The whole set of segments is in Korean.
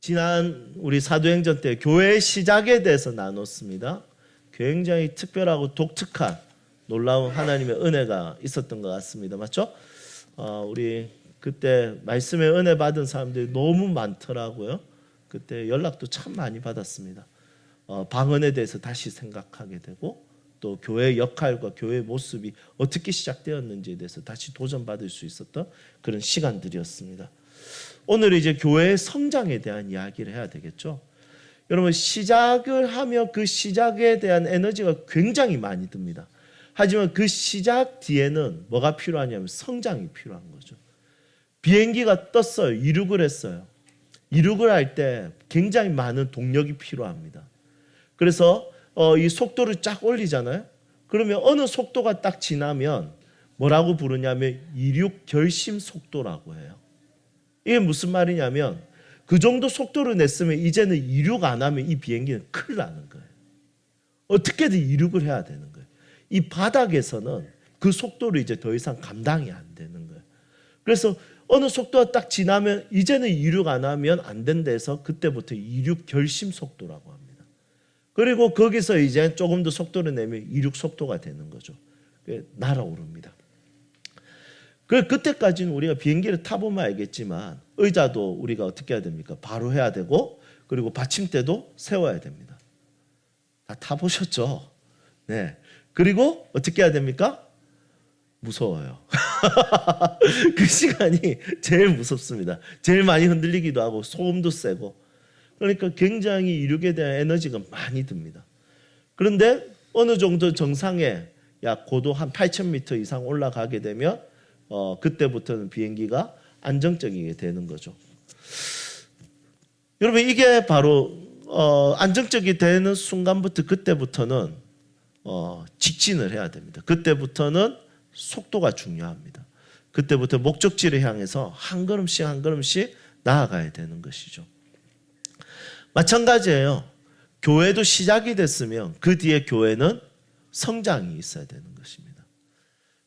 지난 우리 사도행전 때 교회의 시작에 대해서 나눴습니다. 굉장히 특별하고 독특한 놀라운 하나님의 은혜가 있었던 것 같습니다. 맞죠? 우리 그때 말씀의 은혜 받은 사람들이 너무 많더라고요. 그때 연락도 참 많이 받았습니다. 방언에 대해서 다시 생각하게 되고 또 교회의 역할과 교회의 모습이 어떻게 시작되었는지에 대해서 다시 도전받을 수 있었던 그런 시간들이었습니다. 오늘 이제 교회의 성장에 대한 이야기를 해야 되겠죠. 여러분, 시작을 하며 그 시작에 대한 에너지가 굉장히 많이 듭니다. 하지만 그 시작 뒤에는 뭐가 필요하냐면 성장이 필요한 거죠. 비행기가 떴어요. 이륙을 했어요. 이륙을 할 때 굉장히 많은 동력이 필요합니다. 그래서 이 속도를 쫙 올리잖아요. 그러면 어느 속도가 딱 지나면 뭐라고 부르냐면 이륙 결심 속도라고 해요. 이게 무슨 말이냐면 그 정도 속도를 냈으면 이제는 이륙 안 하면 이 비행기는 큰일 나는 거예요. 어떻게든 이륙을 해야 되는 거예요. 이 바닥에서는 그 속도를 이제 더 이상 감당이 안 되는 거예요. 그래서 어느 속도가 딱 지나면 이제는 이륙 안 하면 안 된다 해서 그때부터 이륙 결심 속도라고 합니다. 그리고 거기서 이제 조금 더 속도를 내면 이륙 속도가 되는 거죠. 날아오릅니다. 그때까지는 우리가 비행기를 타보면 알겠지만 의자도 우리가 어떻게 해야 됩니까? 바로 해야 되고 그리고 받침대도 세워야 됩니다. 다 타보셨죠? 네. 그리고 어떻게 해야 됩니까? 무서워요. 그 시간이 제일 무섭습니다. 제일 많이 흔들리기도 하고 소음도 세고 그러니까 굉장히 이륙에 대한 에너지가 많이 듭니다. 그런데 어느 정도 정상에 약 고도 한 8,000m 이상 올라가게 되면 그때부터는 비행기가 안정적이게 되는 거죠. 여러분, 이게 바로 안정적이 되는 순간부터 그때부터는 직진을 해야 됩니다. 그때부터는 속도가 중요합니다. 그때부터 목적지를 향해서 한 걸음씩 한 걸음씩 나아가야 되는 것이죠. 마찬가지예요. 교회도 시작이 됐으면 그 뒤에 교회는 성장이 있어야 되는 것입니다.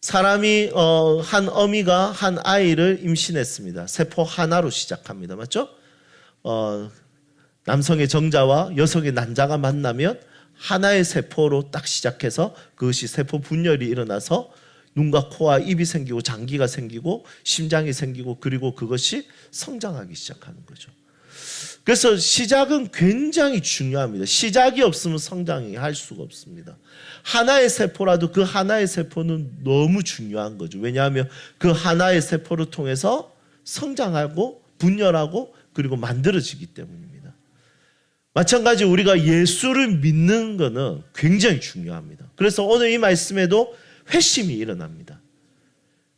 사람이 한 어미가 한 아이를 임신했습니다. 세포 하나로 시작합니다. 맞죠? 남성의 정자와 여성의 난자가 만나면 하나의 세포로 딱 시작해서 그것이 세포 분열이 일어나서 눈과 코와 입이 생기고 장기가 생기고 심장이 생기고 그리고 그것이 성장하기 시작하는 거죠. 그래서 시작은 굉장히 중요합니다. 시작이 없으면 성장이 할 수가 없습니다. 하나의 세포라도 그 하나의 세포는 너무 중요한 거죠. 왜냐하면 그 하나의 세포를 통해서 성장하고 분열하고 그리고 만들어지기 때문입니다. 마찬가지 우리가 예수를 믿는 것은 굉장히 중요합니다. 그래서 오늘 이 말씀에도 회심이 일어납니다.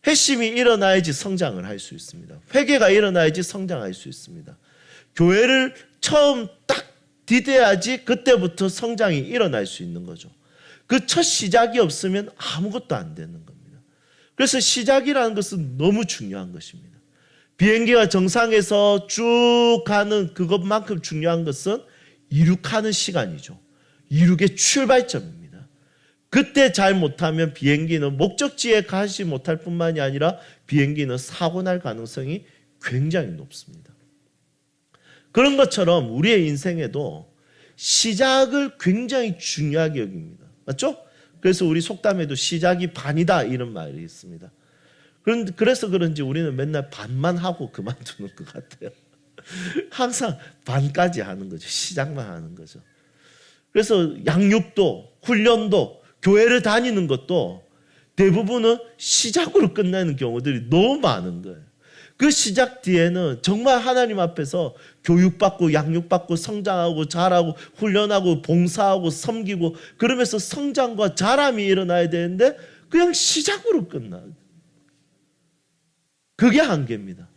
회심이 일어나야지 성장을 할 수 있습니다. 회개가 일어나야지 성장할 수 있습니다. 교회를 처음 딱 디뎌야지 그때부터 성장이 일어날 수 있는 거죠. 그 첫 시작이 없으면 아무것도 안 되는 겁니다. 그래서 시작이라는 것은 너무 중요한 것입니다. 비행기가 정상에서 쭉 가는 그것만큼 중요한 것은 이륙하는 시간이죠. 이륙의 출발점입니다. 그때 잘 못하면 비행기는 목적지에 가지 못할 뿐만이 아니라 비행기는 사고 날 가능성이 굉장히 높습니다. 그런 것처럼 우리의 인생에도 시작을 굉장히 중요하게 여깁니다. 맞죠? 그래서 우리 속담에도 시작이 반이다 이런 말이 있습니다. 그래서 그런지 우리는 맨날 반만 하고 그만두는 것 같아요. 항상 반까지 하는 거죠. 시작만 하는 거죠. 그래서 양육도 훈련도 교회를 다니는 것도 대부분은 시작으로 끝나는 경우들이 너무 많은 거예요. 그 시작 뒤에는 정말 하나님 앞에서 교육받고 양육받고 성장하고 자라고 훈련하고 봉사하고 섬기고 그러면서 성장과 자람이 일어나야 되는데 그냥 시작으로 끝나요. 그게 한계입니다.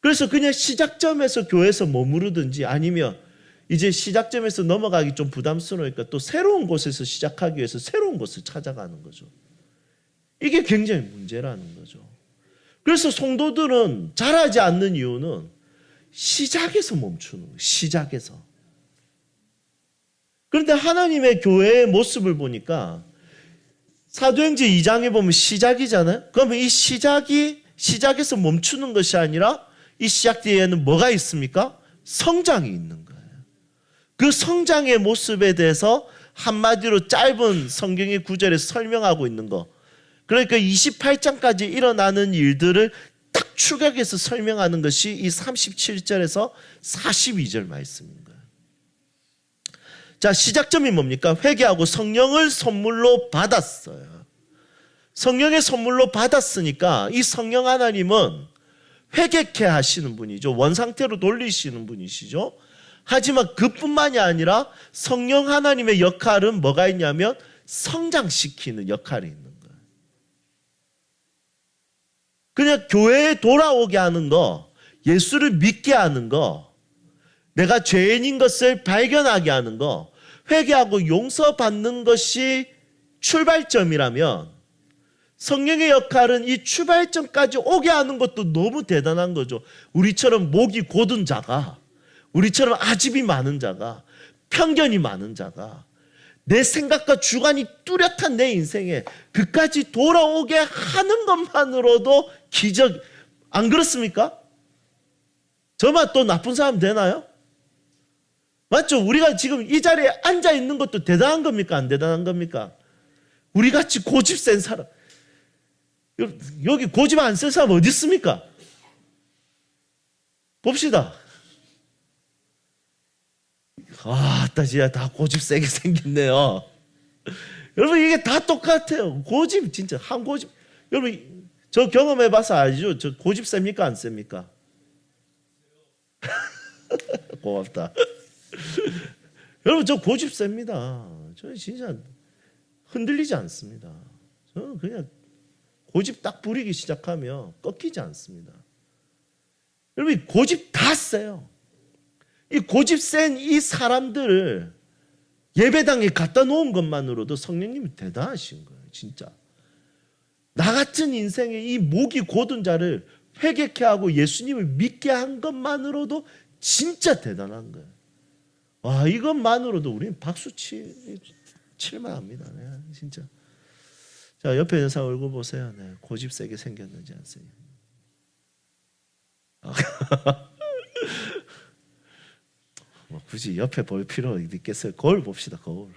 그래서 그냥 시작점에서 교회에서 머무르든지 아니면 이제 시작점에서 넘어가기 좀 부담스러우니까 또 새로운 곳에서 시작하기 위해서 새로운 곳을 찾아가는 거죠. 이게 굉장히 문제라는 거죠. 그래서 성도들은 자라지 않는 이유는 시작에서 멈추는 거예요. 시작에서. 그런데 하나님의 교회의 모습을 보니까 사도행전 2장에 보면 시작이잖아요. 그러면 이 시작이 시작에서 멈추는 것이 아니라 이 시작 뒤에는 뭐가 있습니까? 성장이 있는 거예요. 그 성장의 모습에 대해서 한마디로 짧은 성경의 구절에 설명하고 있는 거. 그러니까 28장까지 일어나는 일들을 딱 추격해서 설명하는 것이 이 37절에서 42절 말씀인 거예요. 자, 시작점이 뭡니까? 회개하고 성령을 선물로 받았어요. 성령의 선물로 받았으니까 이 성령 하나님은 회개케 하시는 분이죠. 원상태로 돌리시는 분이시죠. 하지만 그뿐만이 아니라 성령 하나님의 역할은 뭐가 있냐면 성장시키는 역할이 있는 거예요. 그냥 교회에 돌아오게 하는 거, 예수를 믿게 하는 거, 내가 죄인인 것을 발견하게 하는 거, 회개하고 용서받는 것이 출발점이라면 성령의 역할은 이 출발점까지 오게 하는 것도 너무 대단한 거죠. 우리처럼 목이 곧은 자가, 우리처럼 아집이 많은 자가, 편견이 많은 자가, 내 생각과 주관이 뚜렷한 내 인생에 그까지 돌아오게 하는 것만으로도 기적, 안 그렇습니까? 저만 또 나쁜 사람 되나요? 맞죠? 우리가 지금 이 자리에 앉아 있는 것도 대단한 겁니까? 안 대단한 겁니까? 우리같이 고집 센 사람, 여기 고집 안 센 사람 어디 있습니까? 봅시다. 진짜 다 고집 세게 생겼네요. 여러분, 이게 다 똑같아요. 고집, 진짜 한 고집. 여러분, 저 경험해봐서 알죠? 저 고집 셉니까? 안 셉니까? 고맙다. 여러분, 저 고집 셉니다. 저는 진짜 흔들리지 않습니다. 저는 그냥 고집 딱 부리기 시작하면 꺾이지 않습니다. 여러분, 고집 다 세요. 이 고집 센 이 사람들을 예배당에 갖다 놓은 것만으로도 성령님이 대단하신 거예요. 진짜. 나 같은 인생에 이 목이 곧은 자를 회개케 하고 예수님을 믿게 한 것만으로도 진짜 대단한 거예요. 와, 이것만으로도 우리는 박수 칠만 합니다. 네, 진짜. 자, 옆에 있는 사람 얼굴 보세요. 네, 고집 세게 생겼는지 안 세요. 굳이 옆에 볼 필요 있겠어요? 거울 봅시다. 거울.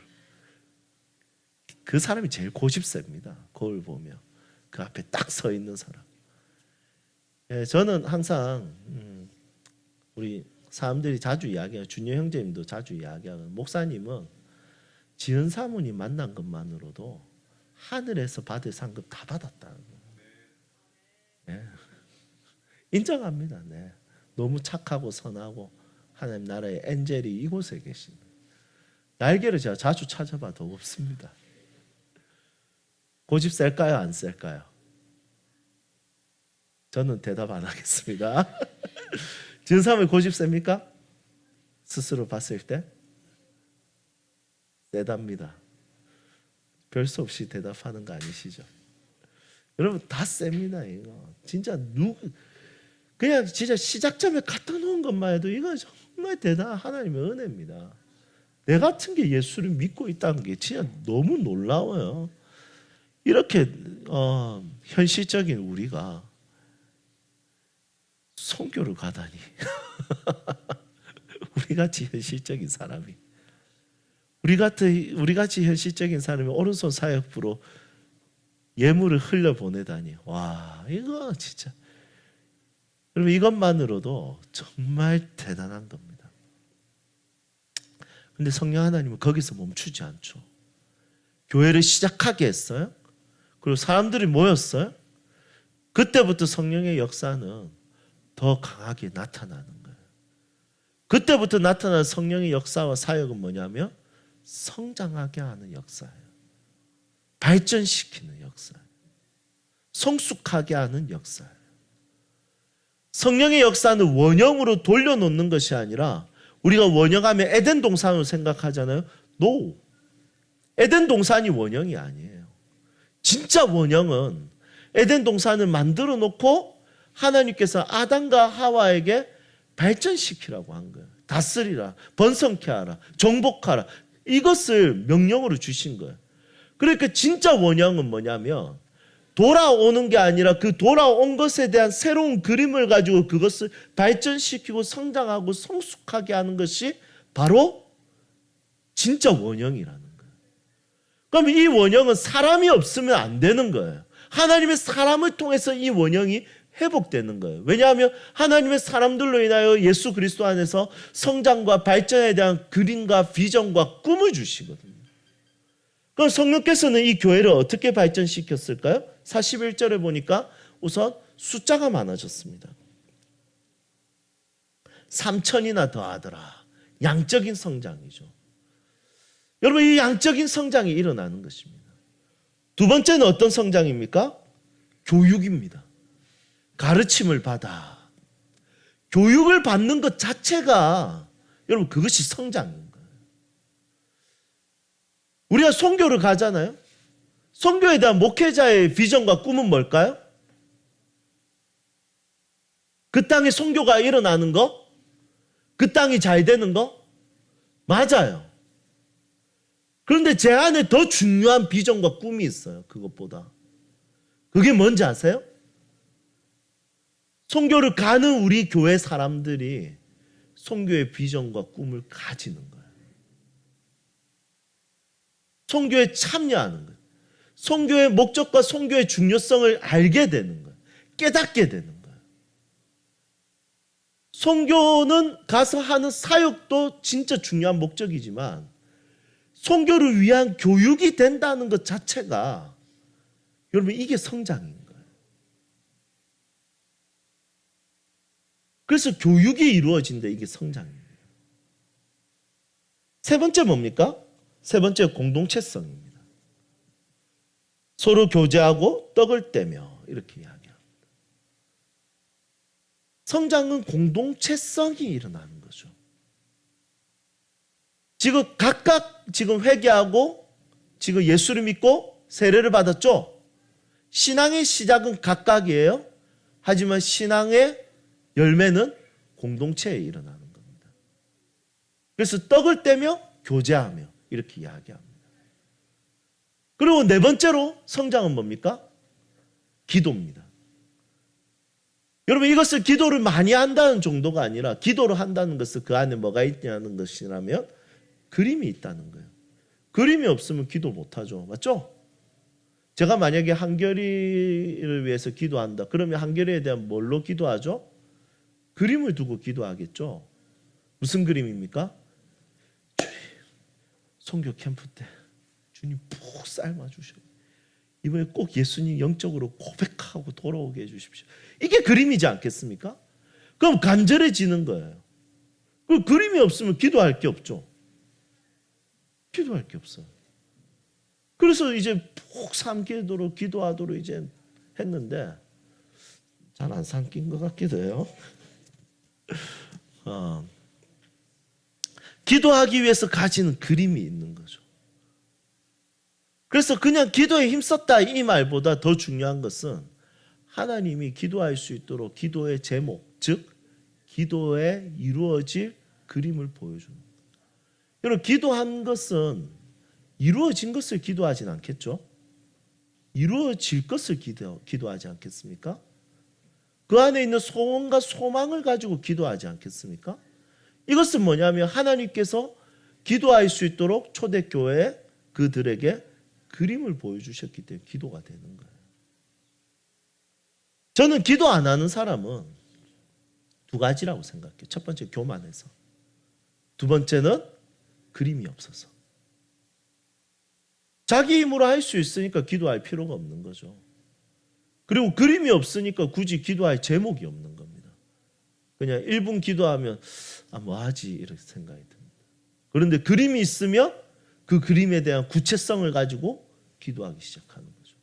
그 사람이 제일 고집 셉니다. 거울 보면 그 앞에 딱 서 있는 사람. 예, 저는 항상 우리 사람들이 자주 이야기해요. 준여 형제님도 자주 이야기하는, 목사님은 지은 사모님 만난 것만으로도 하늘에서 받을 상급 다 받았다는 거예요. 네. 인정합니다. 네. 너무 착하고 선하고 하나님 나라의 엔젤이 이곳에 계십니다. 날개를 제가 자주 찾아봐도 없습니다. 고집 셀까요? 안 셀까요? 저는 대답 안 하겠습니다. 지은 사람이 고집 셉니까? 스스로 봤을 때? 세답니다. 별 수 없이 대답하는 거 아니시죠? 여러분, 다 셉니다. 이거 진짜 그냥 진짜 시작점에 갖다 놓은 것만 해도 이거 정말 대단한 하나님의 은혜입니다. 내 같은 게 예수를 믿고 있다는 게 진짜 너무 놀라워요. 이렇게 현실적인 우리가 선교를 가다니. 우리같이 현실적인 사람이, 우리같이 현실적인 사람이 오른손 사역부로 예물을 흘려보내다니. 와, 이거 진짜, 여러분, 이것만으로도 정말 대단한 겁니다. 근데 성령 하나님은 거기서 멈추지 않죠. 교회를 시작하게 했어요. 그리고 사람들이 모였어요. 그때부터 성령의 역사는 더 강하게 나타나는 거예요. 그때부터 나타나는 성령의 역사와 사역은 뭐냐면 성장하게 하는 역사예요. 발전시키는 역사예요. 성숙하게 하는 역사예요. 성령의 역사는 원형으로 돌려놓는 것이 아니라, 우리가 원형하면 에덴 동산으로 생각하잖아요. No. 에덴 동산이 원형이 아니에요. 진짜 원형은 에덴 동산을 만들어 놓고 하나님께서 아담과 하와에게 발전시키라고 한 거예요. 다스리라, 번성케 하라, 정복하라, 이것을 명령으로 주신 거예요. 그러니까 진짜 원형은 뭐냐면 돌아오는 게 아니라 그 돌아온 것에 대한 새로운 그림을 가지고 그것을 발전시키고 성장하고 성숙하게 하는 것이 바로 진짜 원형이라는 거예요. 그러면 이 원형은 사람이 없으면 안 되는 거예요. 하나님의 사람을 통해서 이 원형이 회복되는 거예요. 왜냐하면 하나님의 사람들로 인하여 예수 그리스도 안에서 성장과 발전에 대한 그림과 비전과 꿈을 주시거든요. 그럼 성령께서는 이 교회를 어떻게 발전시켰을까요? 41절에 보니까 우선 숫자가 많아졌습니다. 3,000이나 더하더라. 양적인 성장이죠. 여러분, 이 양적인 성장이 일어나는 것입니다. 두 번째는 어떤 성장입니까? 교육입니다. 가르침을 받아. 교육을 받는 것 자체가 여러분 그것이 성장인 거예요. 우리가 선교를 가잖아요. 선교에 대한 목회자의 비전과 꿈은 뭘까요? 그 땅에 선교가 일어나는 거? 그 땅이 잘 되는 거? 맞아요. 그런데 제 안에 더 중요한 비전과 꿈이 있어요. 그것보다. 그게 뭔지 아세요? 선교를 가는 우리 교회 사람들이 선교의 비전과 꿈을 가지는 거예요. 선교에 참여하는 거예요. 선교의 목적과 선교의 중요성을 알게 되는 거예요. 깨닫게 되는 거예요. 선교는 가서 하는 사역도 진짜 중요한 목적이지만 선교를 위한 교육이 된다는 것 자체가 여러분 이게 성장인 거예요. 그래서 교육이 이루어진다. 이게 성장입니다. 세 번째 뭡니까? 세 번째 공동체성입니다. 서로 교제하고 떡을 떼며 이렇게 이야기합니다. 성장은 공동체성이 일어나는 거죠. 지금 각각 지금 회개하고 지금 예수를 믿고 세례를 받았죠? 신앙의 시작은 각각이에요. 하지만 신앙의 열매는 공동체에 일어나는 겁니다. 그래서 떡을 떼며 교제하며 이렇게 이야기합니다. 그리고 네 번째로 성장은 뭡니까? 기도입니다. 여러분 이것을 기도를 많이 한다는 정도가 아니라 기도를 한다는 것은 그 안에 뭐가 있냐는 것이라면 그림이 있다는 거예요. 그림이 없으면 기도 못하죠. 맞죠? 제가 만약에 한결이를 위해서 기도한다. 그러면 한결이에 대한 뭘로 기도하죠? 그림을 두고 기도하겠죠. 무슨 그림입니까? 주님, 선교 캠프 때 주님 푹 삶아주셔. 이번에 꼭 예수님 영적으로 고백하고 돌아오게 해주십시오. 이게 그림이지 않겠습니까? 그럼 간절해지는 거예요. 그 그림이 없으면 기도할 게 없죠. 기도할 게 없어요. 그래서 이제 푹 삼키도록 기도하도록 이제 했는데 잘 안 삼킨 것 같기도 해요. 기도하기 위해서 가지는 그림이 있는 거죠. 그래서 그냥 기도에 힘썼다 이 말보다 더 중요한 것은 하나님이 기도할 수 있도록 기도의 제목, 즉 기도에 이루어질 그림을 보여주는 거예요. 여러분 기도한 것은 이루어진 것을 기도하진 않겠죠? 이루어질 것을 기도하지 않겠습니까? 그 안에 있는 소원과 소망을 가지고 기도하지 않겠습니까? 이것은 뭐냐면 하나님께서 기도할 수 있도록 초대교회 그들에게 그림을 보여주셨기 때문에 기도가 되는 거예요. 저는 기도 안 하는 사람은 두 가지라고 생각해요. 첫 번째 교만해서, 두 번째는 그림이 없어서. 자기 힘으로 할 수 있으니까 기도할 필요가 없는 거죠. 그리고 그림이 없으니까 굳이 기도할 제목이 없는 겁니다. 그냥 1분 기도하면 뭐하지 이렇게 생각이 듭니다. 그런데 그림이 있으면 그 그림에 대한 구체성을 가지고 기도하기 시작하는 거죠.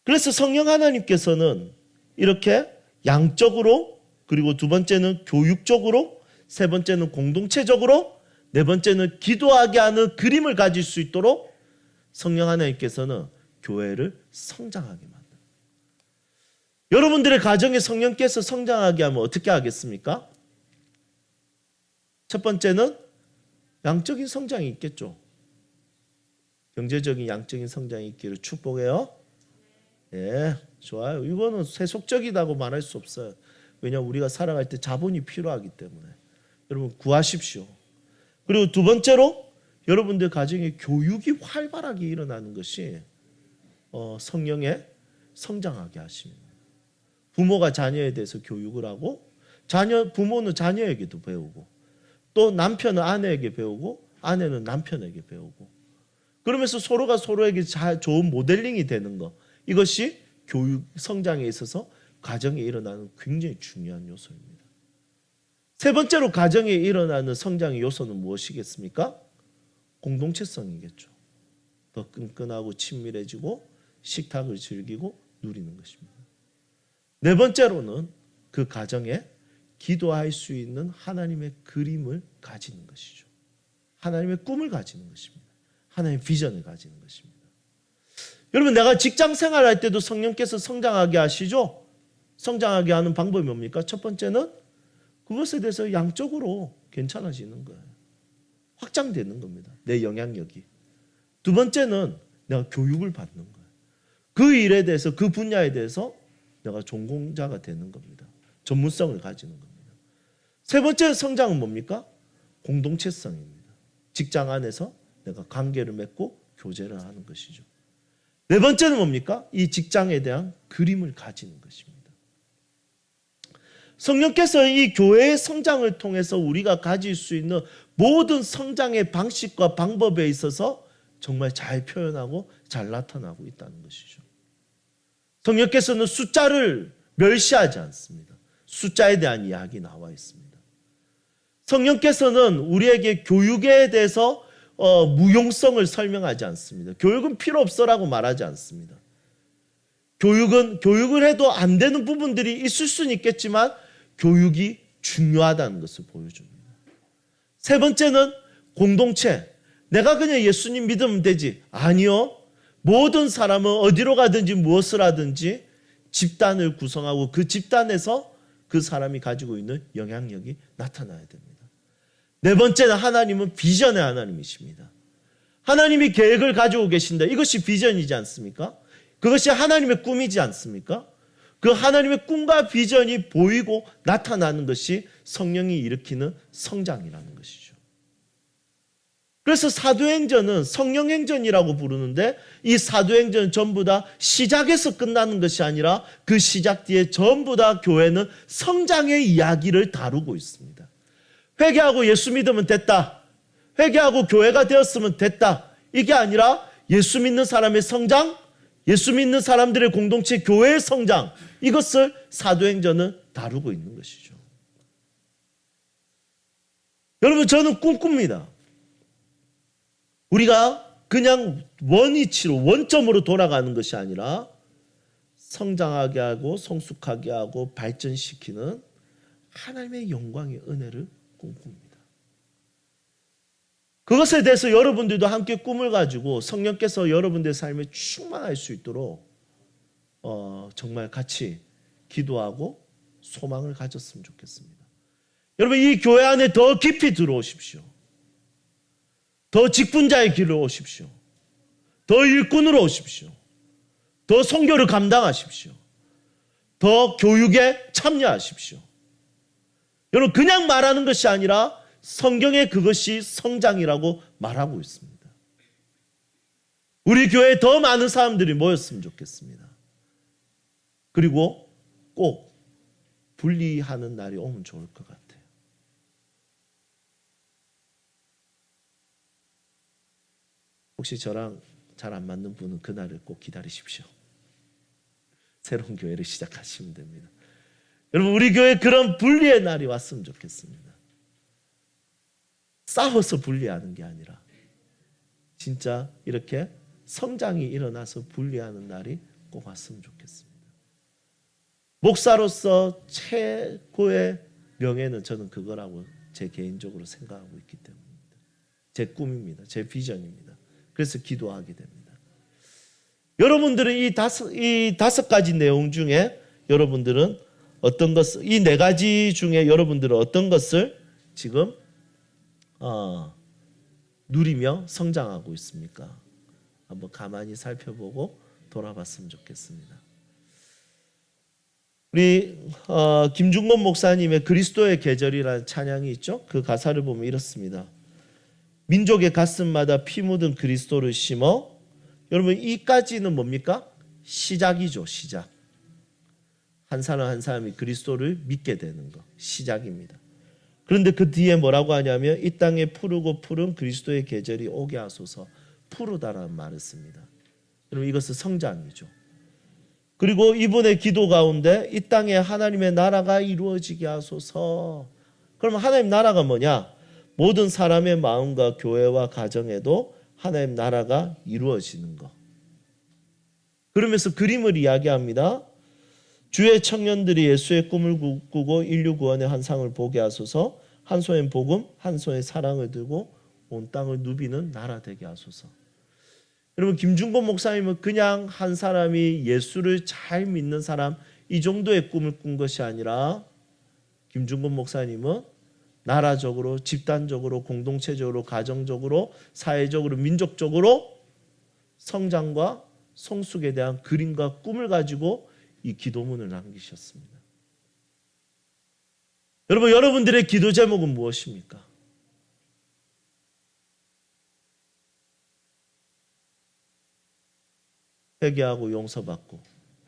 그래서 성령 하나님께서는 이렇게 양적으로, 그리고 두 번째는 교육적으로, 세 번째는 공동체적으로, 네 번째는 기도하게 하는 그림을 가질 수 있도록 성령 하나님께서는 교회를 성장하게 만듭니다. 여러분들의 가정에 성령께서 성장하게 하면 어떻게 하겠습니까? 첫 번째는 양적인 성장이 있겠죠. 경제적인 양적인 성장이 있기를 축복해요. 예, 좋아요. 이거는 세속적이다고 말할 수 없어요. 왜냐하면 우리가 살아갈 때 자본이 필요하기 때문에. 여러분 구하십시오. 그리고 두 번째로 여러분들 가정에 교육이 활발하게 일어나는 것이 성령의 성장하게 하십니다. 부모가 자녀에 대해서 교육을 하고 부모는 자녀에게도 배우고 또 남편은 아내에게 배우고 아내는 남편에게 배우고 그러면서 서로가 서로에게 좋은 모델링이 되는 것 이것이 교육 성장에 있어서 가정에 일어나는 굉장히 중요한 요소입니다. 세 번째로 가정에 일어나는 성장의 요소는 무엇이겠습니까? 공동체성이겠죠. 더 끈끈하고 친밀해지고 식탁을 즐기고 누리는 것입니다. 네 번째로는 그 가정에 기도할 수 있는 하나님의 그림을 가지는 것이죠. 하나님의 꿈을 가지는 것입니다. 하나님의 비전을 가지는 것입니다. 여러분 내가 직장 생활할 때도 성령께서 성장하게 하시죠. 성장하게 하는 방법이 뭡니까? 첫 번째는 그것에 대해서 양적으로 괜찮아지는 거예요. 확장되는 겁니다. 내 영향력이. 두 번째는 내가 교육을 받는 거예요. 그 일에 대해서 그 분야에 대해서 내가 전공자가 되는 겁니다. 전문성을 가지는 겁니다. 세 번째 성장은 뭡니까? 공동체성입니다. 직장 안에서 내가 관계를 맺고 교제를 하는 것이죠. 네 번째는 뭡니까? 이 직장에 대한 그림을 가지는 것입니다. 성령께서 이 교회의 성장을 통해서 우리가 가질 수 있는 모든 성장의 방식과 방법에 있어서 정말 잘 표현하고 잘 나타나고 있다는 것이죠. 성령께서는 숫자를 멸시하지 않습니다. 숫자에 대한 이야기 나와 있습니다. 성령께서는 우리에게 교육에 대해서 무용성을 설명하지 않습니다. 교육은 필요 없어라고 말하지 않습니다. 교육을 해도 안 되는 부분들이 있을 수는 있겠지만 교육이 중요하다는 것을 보여줍니다. 세 번째는 공동체. 내가 그냥 예수님 믿으면 되지. 아니요. 모든 사람은 어디로 가든지 무엇을 하든지 집단을 구성하고 그 집단에서 그 사람이 가지고 있는 영향력이 나타나야 됩니다. 네 번째는 하나님은 비전의 하나님이십니다. 하나님이 계획을 가지고 계신다. 이것이 비전이지 않습니까? 그것이 하나님의 꿈이지 않습니까? 그 하나님의 꿈과 비전이 보이고 나타나는 것이 성령이 일으키는 성장이라는 것이죠. 그래서 사도행전은 성령행전이라고 부르는데 이 사도행전은 전부 다 시작에서 끝나는 것이 아니라 그 시작 뒤에 전부 다 교회는 성장의 이야기를 다루고 있습니다. 회개하고 예수 믿으면 됐다. 회개하고 교회가 되었으면 됐다. 이게 아니라 예수 믿는 사람의 성장, 예수 믿는 사람들의 공동체 교회의 성장 이것을 사도행전은 다루고 있는 것이죠. 여러분 저는 꿈꿉니다. 우리가 그냥 원위치로 원점으로 돌아가는 것이 아니라 성장하게 하고 성숙하게 하고 발전시키는 하나님의 영광의 은혜를 꿈꿉니다. 그것에 대해서 여러분들도 함께 꿈을 가지고 성령께서 여러분들의 삶에 충만할 수 있도록 정말 같이 기도하고 소망을 가졌으면 좋겠습니다. 여러분 이 교회 안에 더 깊이 들어오십시오. 더 직분자의 길로 오십시오. 더 일꾼으로 오십시오. 더 선교를 감당하십시오. 더 교육에 참여하십시오. 여러분 그냥 말하는 것이 아니라 성경에 그것이 성장이라고 말하고 있습니다. 우리 교회에 더 많은 사람들이 모였으면 좋겠습니다. 그리고 꼭 분리하는 날이 오면 좋을 것 같아요. 혹시 저랑 잘 안 맞는 분은 그날을 꼭 기다리십시오. 새로운 교회를 시작하시면 됩니다. 여러분 우리 교회에 그런 분리의 날이 왔으면 좋겠습니다. 싸워서 분리하는 게 아니라 진짜 이렇게 성장이 일어나서 분리하는 날이 꼭 왔으면 좋겠습니다. 목사로서 최고의 명예는 저는 그거라고 제 개인적으로 생각하고 있기 때문입니다. 제 꿈입니다. 제 비전입니다. 그래서 기도하게 됩니다. 여러분들은 이 다섯 가지 내용 중에 여러분들은 어떤 것을 이 네 가지 중에 여러분들은 어떤 것을 지금 누리며 성장하고 있습니까? 한번 가만히 살펴보고 돌아봤으면 좋겠습니다. 우리 김중건 목사님의 그리스도의 계절이라는 찬양이 있죠. 그 가사를 보면 이렇습니다. 민족의 가슴마다 피 묻은 그리스도를 심어. 여러분 이까지는 뭡니까? 시작이죠. 시작. 한 사람 한 사람이 그리스도를 믿게 되는 것, 시작입니다. 그런데 그 뒤에 뭐라고 하냐면 이 땅에 푸르고 푸른 그리스도의 계절이 오게 하소서. 푸르다라는 말을 씁니다. 여러분 이것은 성장이죠. 그리고 이분의 기도 가운데 이 땅에 하나님의 나라가 이루어지게 하소서. 그러면 하나님 나라가 뭐냐? 모든 사람의 마음과 교회와 가정에도 하나님 나라가 이루어지는 것. 그러면서 그림을 이야기합니다. 주의 청년들이 예수의 꿈을 꾸고 인류 구원의 환상을 보게 하소서. 한 손에 복음, 한 손에 사랑을 들고 온 땅을 누비는 나라 되게 하소서. 여러분 김중건 목사님은 그냥 한 사람이 예수를 잘 믿는 사람 이 정도의 꿈을 꾼 것이 아니라 김중건 목사님은 나라적으로, 집단적으로, 공동체적으로, 가정적으로, 사회적으로, 민족적으로 성장과 성숙에 대한 그림과 꿈을 가지고 이 기도문을 남기셨습니다. 여러분, 여러분들의 기도 제목은 무엇입니까? 회개하고 용서받고,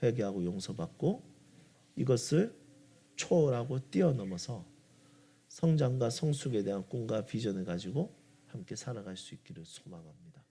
회개하고 용서받고 이것을 초월하고 뛰어넘어서 성장과 성숙에 대한 꿈과 비전을 가지고 함께 살아갈 수 있기를 소망합니다.